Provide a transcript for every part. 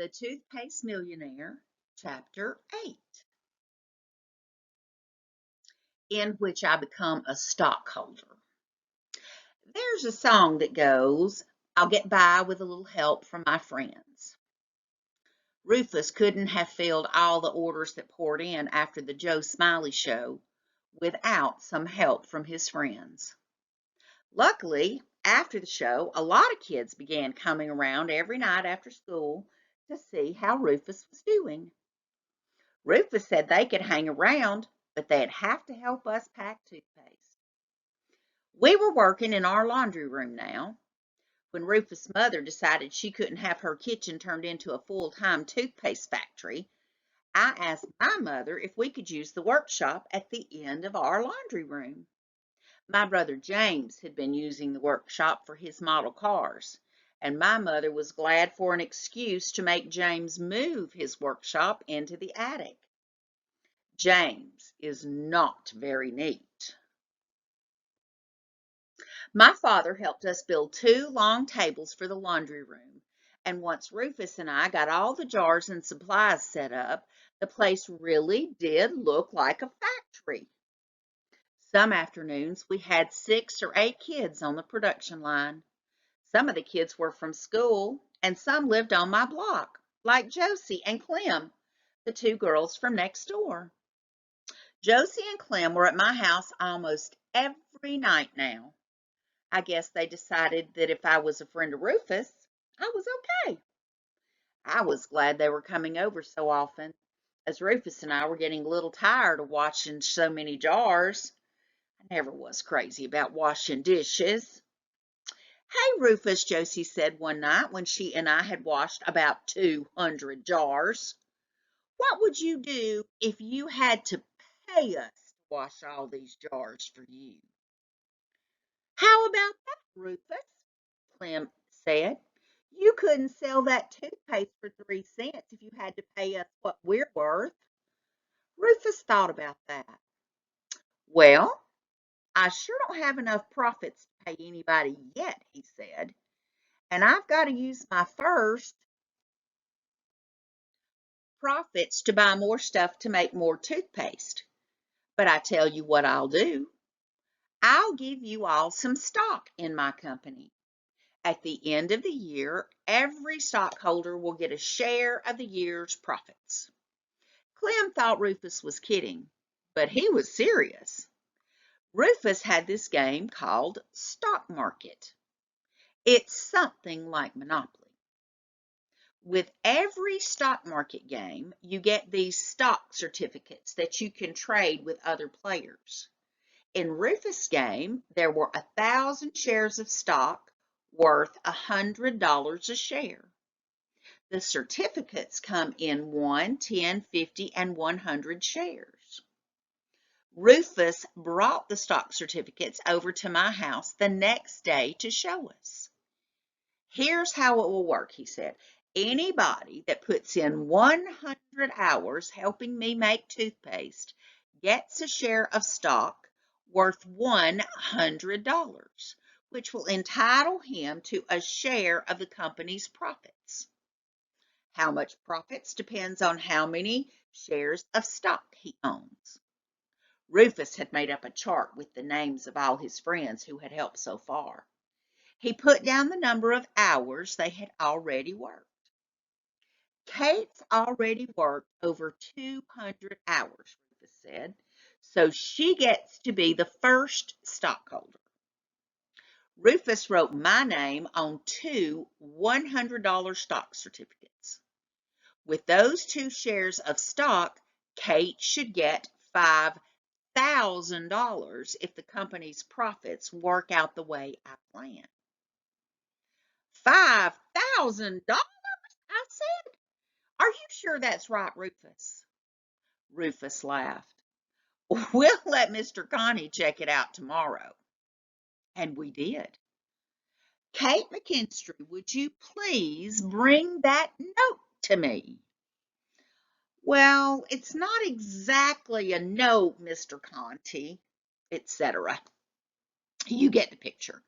The Toothpaste Millionaire, Chapter 8, in which I become a stockholder. There's a song that goes, I'll get by with a little help from my friends. Rufus couldn't have filled all the orders that poured in after the Joe Smiley show without some help from his friends. Luckily, after the show, a lot of kids began coming around every night after school to see how Rufus was doing. Rufus said they could hang around, but they'd have to help us pack toothpaste. We were working in our laundry room now. When Rufus' mother decided she couldn't have her kitchen turned into a full-time toothpaste factory, I asked my mother if we could use the workshop at the end of our laundry room. My brother James had been using the workshop for his model cars, and my mother was glad for an excuse to make James move his workshop into the attic. James is not very neat. My father helped us build 2 long tables for the laundry room, and once Rufus and I got all the jars and supplies set up, the place really did look like a factory. Some afternoons we had 6 or 8 kids on the production line. Some of the kids were from school, and some lived on my block, like Josie and Clem, the 2 girls from next door. Josie and Clem were at my house almost every night now. I guess they decided that if I was a friend of Rufus, I was okay. I was glad they were coming over so often, as Rufus and I were getting a little tired of washing so many jars. I never was crazy about washing dishes. Hey, Rufus, Josie said one night when she and I had washed about 200 jars. What would you do if you had to pay us to wash all these jars for you? How about that, Rufus? Clem said. You couldn't sell that toothpaste for 3 cents if you had to pay us what we're worth. Rufus thought about that. Well, I sure don't have enough profits to pay anybody yet, he said. And I've got to use my first profits to buy more stuff to make more toothpaste. But I tell you what I'll do. I'll give you all some stock in my company. At the end of the year, every stockholder will get a share of the year's profits. Clem thought Rufus was kidding, but he was serious. Rufus had this game called stock market. It's something like Monopoly. With every stock market game, you get these stock certificates that you can trade with other players. In Rufus' game, there were 1,000 shares of stock worth $100 a share. The certificates come in 1, 10, 50, and 100 shares. Rufus brought the stock certificates over to my house the next day to show us. Here's how it will work, he said. Anybody that puts in 100 hours helping me make toothpaste gets a share of stock worth $100, which will entitle him to a share of the company's profits. How much profits depends on how many shares of stock he owns. Rufus had made up a chart with the names of all his friends who had helped so far. He put down the number of hours they had already worked. Kate's already worked over 200 hours, Rufus said, so she gets to be the first stockholder. Rufus wrote my name on 2 $100 stock certificates. With those 2 shares of stock, Kate should get $5,000 if the company's profits work out the way I planned. $5,000? I said. Are you sure that's right, Rufus? Rufus laughed. We'll let Mr. Connie check it out tomorrow. And we did. Kate McKinstry, would you please bring that note to me? Well, it's not exactly a note, Mr. Conti, etc. You get the picture.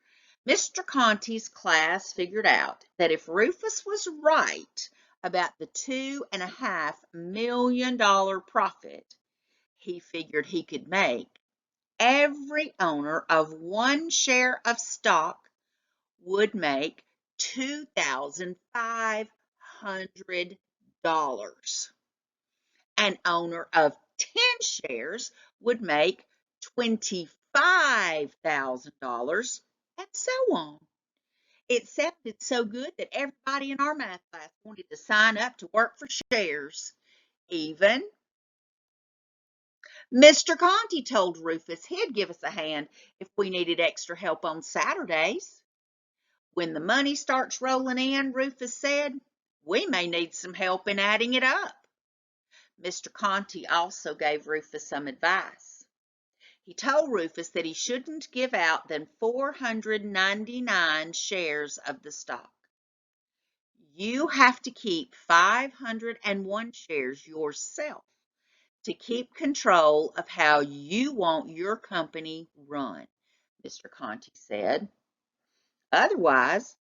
Mr. Conti's class figured out that if Rufus was right about the $2.5 million profit he figured he could make, every owner of one share of stock would make $2,500. An owner of 10 shares would make $25,000, and so on. It sounded so good that everybody in our math class wanted to sign up to work for shares. Even Mr. Conti told Rufus he'd give us a hand if we needed extra help on Saturdays. When the money starts rolling in, Rufus said, we may need some help in adding it up. Mr. Conti also gave Rufus some advice. He told Rufus that he shouldn't give out than 499 shares of the stock. You have to keep 501 shares yourself to keep control of how you want your company run, Mr. Conti said. Otherwise,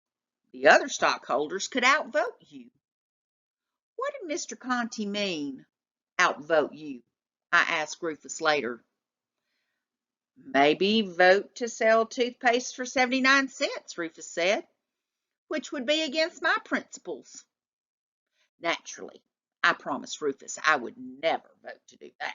the other stockholders could outvote you. What did Mr. Conti mean, outvote you? I asked Rufus later. Maybe vote to sell toothpaste for 79 cents, Rufus said, which would be against my principles. Naturally, I promised Rufus I would never vote to do that.